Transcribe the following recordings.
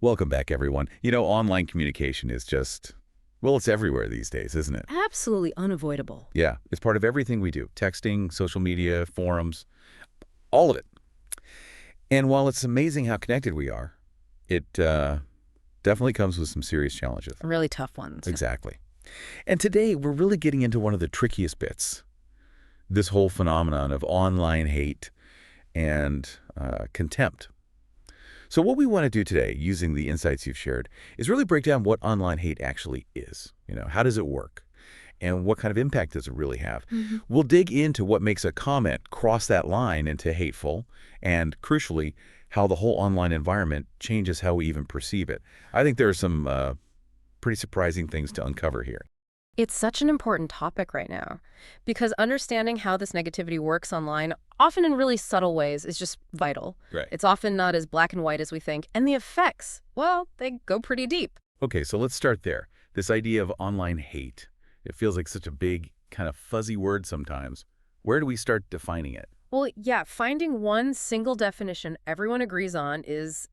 Welcome back, everyone. Online communication is just, well, it's everywhere these days, isn't it? Absolutely unavoidable. Yeah, it's part of everything we do. Texting, social media, forums, all of it. And while it's amazing how connected we are, it definitely comes with some serious challenges. Really tough ones. Exactly. And today, we're really getting into one of the trickiest bits, this whole phenomenon of online hate and contempt. So what we want to do today, using the insights you've shared, is really break down what online hate actually is. How does it work? And what kind of impact does it really have? We'll dig into what makes a comment cross that line into hateful, and crucially, how the whole online environment changes how we even perceive it. I think there are some pretty surprising things to uncover here. It's such an important topic right now because understanding how this negativity works online, often in really subtle ways, is just vital. Right. It's often not as black and white as we think, and the effects, well, they go pretty deep. Okay, so let's start there. This idea of online hate. It feels like such a big, kind of fuzzy word sometimes. Where do we start defining it? Well, yeah, finding one single definition everyone agrees on is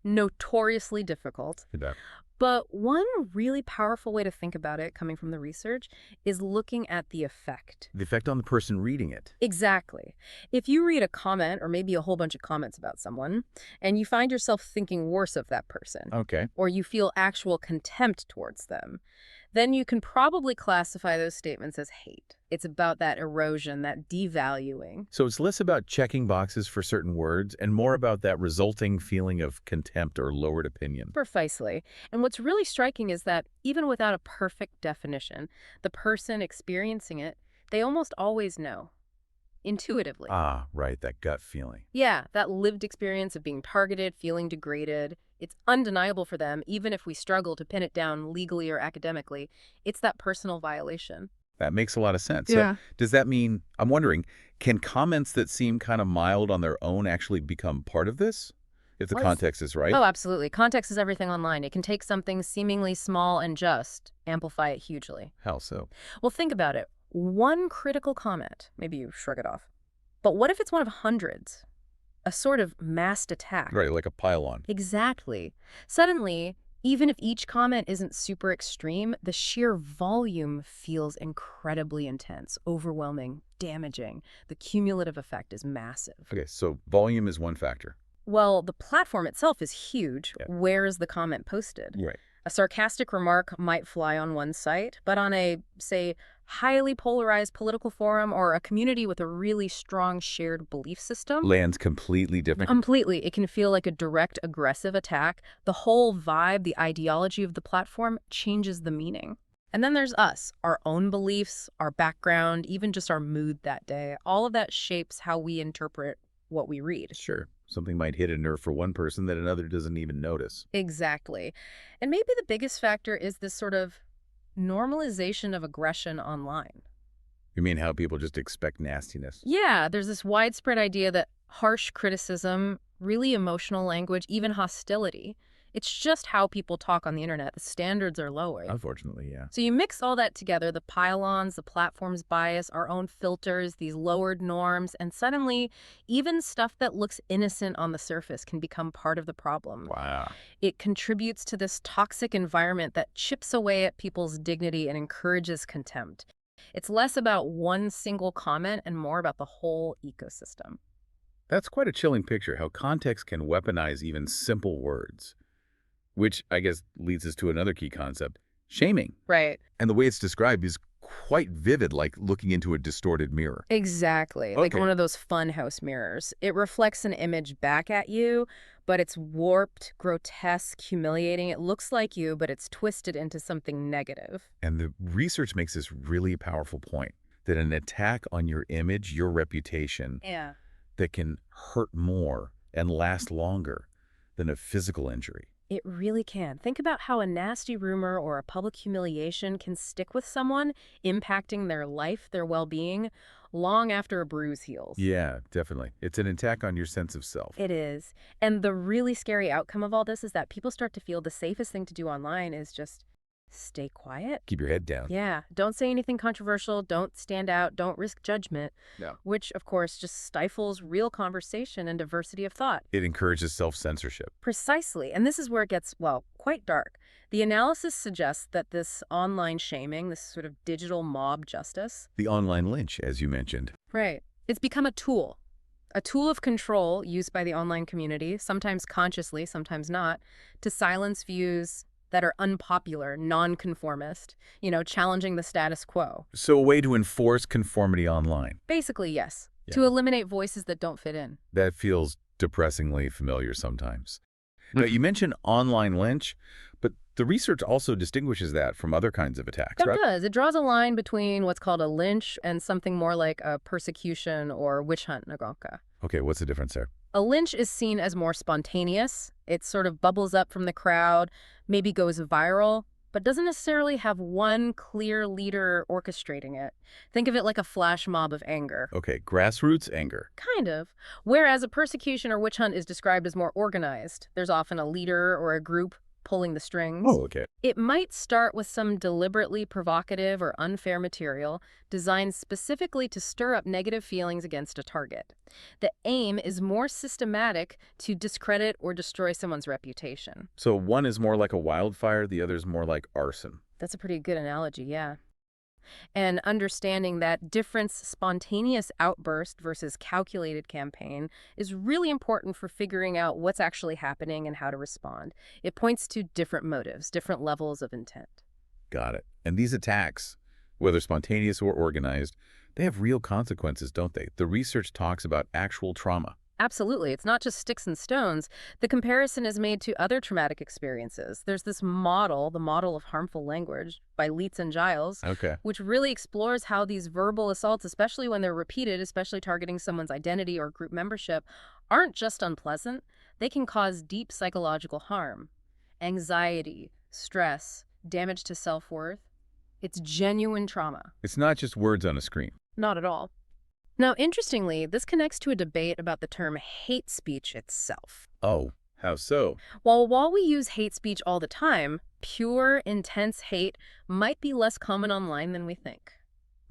notoriously difficult. Yeah. But one really powerful way to think about it, coming from the research, is looking at the effect. The effect on the person reading it. Exactly. If you read a comment, or maybe a whole bunch of comments about someone, and you find yourself thinking worse of that person, Okay. or you feel actual contempt towards them, then you can probably classify those statements as hate. It's about that erosion, that devaluing. So it's less about checking boxes for certain words and more about that resulting feeling of contempt or lowered opinion. Precisely. And what's really striking is that even without a perfect definition, the person experiencing it, they almost always know, intuitively. Ah, right, that gut feeling. Yeah, that lived experience of being targeted, feeling degraded, it's undeniable for them, even if we struggle to pin it down legally or academically. It's that personal violation. That makes a lot of sense. So Yeah. does that mean, I'm wondering, can comments that seem kind of mild on their own actually become part of this? If the Well, it's- context is right? Oh, absolutely. Context is everything online. It can take something seemingly small and just amplify it hugely. How so? Well, think about it. One critical comment, maybe you shrug it off. But what if it's one of hundreds? A sort of massed attack. Right, like a pile-on. Exactly. Suddenly, even if each comment isn't super extreme, the sheer volume feels incredibly intense, overwhelming, damaging. The cumulative effect is massive. Okay, so volume is one factor. Well, the platform itself is huge. Yeah. Where is the comment posted? Right. A sarcastic remark might fly on one site, but on a, say, highly polarized political forum or a community with a really strong shared belief system, Lands completely different. completely, it can feel like a direct aggressive attack. The whole vibe, the ideology of the platform changes the meaning. And then there's us, our own beliefs, our background, even just our mood that day. All of that shapes how we interpret what we read. Sure. Something might hit a nerve for one person that another doesn't even notice. Exactly. And maybe the biggest factor is this sort of normalization of aggression online. You mean how people just expect nastiness? Yeah, there's this widespread idea that harsh criticism, really emotional language, even hostility, it's just how people talk on the internet. The standards are lower. Unfortunately, yeah. So you mix all that together, the pylons, the platform's bias, our own filters, these lowered norms, and suddenly even stuff that looks innocent on the surface can become part of the problem. Wow. It contributes to this toxic environment that chips away at people's dignity and encourages contempt. It's less about one single comment and more about the whole ecosystem. That's quite a chilling picture, how context can weaponize even simple words. Which, I guess, leads us to another key concept, shaming. Right. And the way it's described is quite vivid, like looking into a distorted mirror. Exactly. Like Okay. one of those funhouse mirrors. It reflects an image back at you, but it's warped, grotesque, humiliating. It looks like you, but it's twisted into something negative. And the research makes this really powerful point, that an attack on your image, your reputation, Yeah. that can hurt more and last longer than a physical injury. It really can. Think about how a nasty rumor or a public humiliation can stick with someone, impacting their life, their well-being, long after a bruise heals. Yeah, definitely. It's an attack on your sense of self. It is. And the really scary outcome of all this is that people start to feel the safest thing to do online is just Stay quiet. Keep your head down. Yeah, don't say anything controversial, don't stand out, don't risk judgment, No. which, of course, just stifles real conversation and diversity of thought. It encourages self-censorship. Precisely, and this is where it gets, well, quite dark. The analysis suggests that this online shaming, this sort of digital mob justice, The online lynch, as you mentioned. right, it's become a tool of control used by the online community, sometimes consciously, sometimes not, to silence views that are unpopular, nonconformist, challenging the status quo. So a way to enforce conformity online. Basically, yes, Yeah. to eliminate voices that don't fit in. That feels depressingly familiar sometimes. Now, you mentioned online lynch, but the research also distinguishes that from other kinds of attacks, It right? does. It draws a line between what's called a lynch and something more like a persecution or witch hunt, Nagonka. Okay, what's the difference there? A lynch is seen as more spontaneous. It sort of bubbles up from the crowd, maybe goes viral, but doesn't necessarily have one clear leader orchestrating it. Think of it like a flash mob of anger. Okay, grassroots anger. Kind of. Whereas a persecution or witch hunt is described as more organized. There's often a leader or a group pulling the strings. Oh, okay. It might start with some deliberately provocative or unfair material designed specifically to stir up negative feelings against a target. The aim is more systematic to discredit or destroy someone's reputation. So one is more like a wildfire, the other is more like arson. That's a pretty good analogy, yeah. And understanding that difference, spontaneous outburst versus calculated campaign, is really important for figuring out what's actually happening and how to respond. It points to different motives, different levels of intent. Got it. And these attacks, whether spontaneous or organized, they have real consequences, don't they? The research talks about actual trauma. Absolutely. It's not just sticks and stones. The comparison is made to other traumatic experiences. There's this model, the model of harmful language by Leitz and Giles, Okay. which really explores how these verbal assaults, especially when they're repeated, especially targeting someone's identity or group membership, aren't just unpleasant. They can cause deep psychological harm, anxiety, stress, damage to self-worth. It's genuine trauma. It's not just words on a screen. Not at all. Now, interestingly, this connects to a debate about the term hate speech itself. Oh, how so? While we use hate speech all the time, pure, intense hate might be less common online than we think.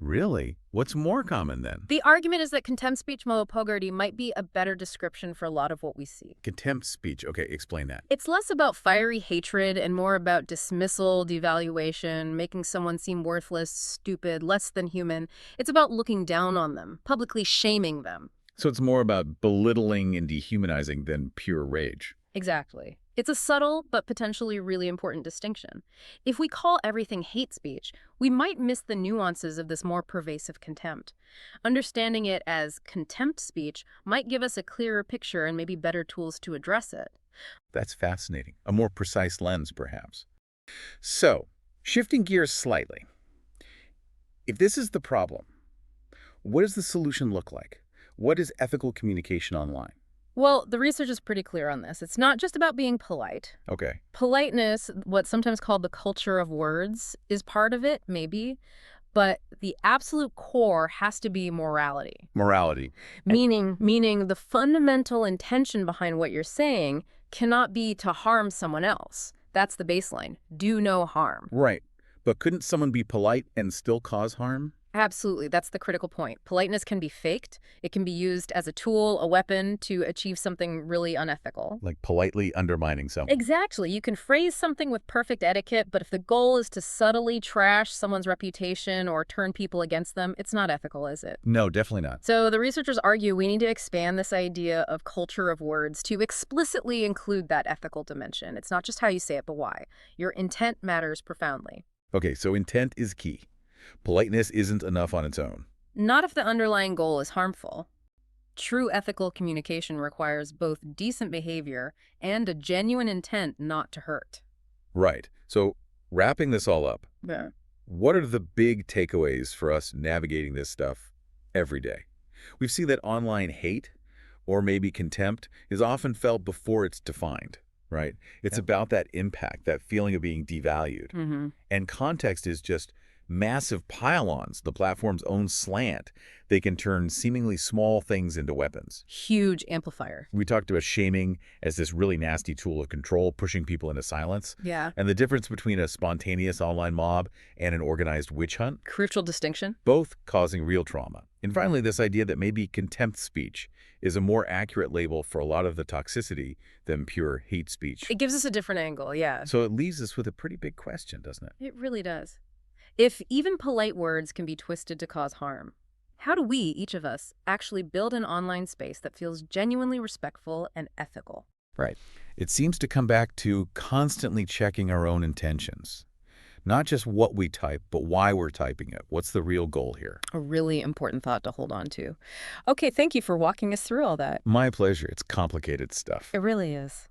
Really? What's more common then? The argument is that contempt speech mopogardi might be a better description for a lot of what we see. Contempt speech. Okay, explain that. It's less about fiery hatred and more about dismissal, devaluation, making someone seem worthless, stupid, less than human. It's about looking down on them, publicly shaming them. So it's more about belittling and dehumanizing than pure rage. Exactly. It's a subtle but potentially really important distinction. If we call everything hate speech, we might miss the nuances of this more pervasive contempt. Understanding it as contempt speech might give us a clearer picture and maybe better tools to address it. That's fascinating. A more precise lens, perhaps. So, shifting gears slightly. If this is the problem, what does the solution look like? What is ethical communication online? Well, the research is pretty clear on this. It's not just about being polite. Okay. Politeness, what's sometimes called the culture of words, is part of it, maybe, but the absolute core has to be morality. Morality. Meaning the fundamental intention behind what you're saying cannot be to harm someone else. That's the baseline. Do no harm. Right. But couldn't someone be polite and still cause harm? Absolutely. That's the critical point. Politeness can be faked. It can be used as a tool, a weapon to achieve something really unethical. Like politely undermining someone. Exactly. You can phrase something with perfect etiquette, but if the goal is to subtly trash someone's reputation or turn people against them, it's not ethical, is it? No, definitely not. So the researchers argue we need to expand this idea of culture of words to explicitly include that ethical dimension. It's not just how you say it, but why. Your intent matters profoundly. Okay, so intent is key. Politeness isn't enough on its own. Not if the underlying goal is harmful. True ethical communication requires both decent behavior and a genuine intent not to hurt. Right. So wrapping this all up, Yeah. what are the big takeaways for us navigating this stuff every day? We've seen that online hate, or maybe contempt, is often felt before it's defined, right? It's Yeah. about that impact, that feeling of being devalued. Mm-hmm. And context is just massive pile-ons, the platform's own slant. They can turn seemingly small things into weapons. Huge amplifier. We talked about shaming as this really nasty tool of control, pushing people into silence. Yeah. And the difference between a spontaneous online mob and an organized witch hunt, Crucial distinction. both causing real trauma. And finally, this idea that maybe contempt speech is a more accurate label for a lot of the toxicity than pure hate speech. It gives us a different angle, yeah. So it leaves us with a pretty big question, doesn't it? It really does. If even polite words can be twisted to cause harm, how do we, each of us, actually build an online space that feels genuinely respectful and ethical? Right. It seems to come back to constantly checking our own intentions. Not just what we type, but why we're typing it. What's the real goal here? A really important thought to hold on to. Okay, thank you for walking us through all that. My pleasure. It's complicated stuff. It really is.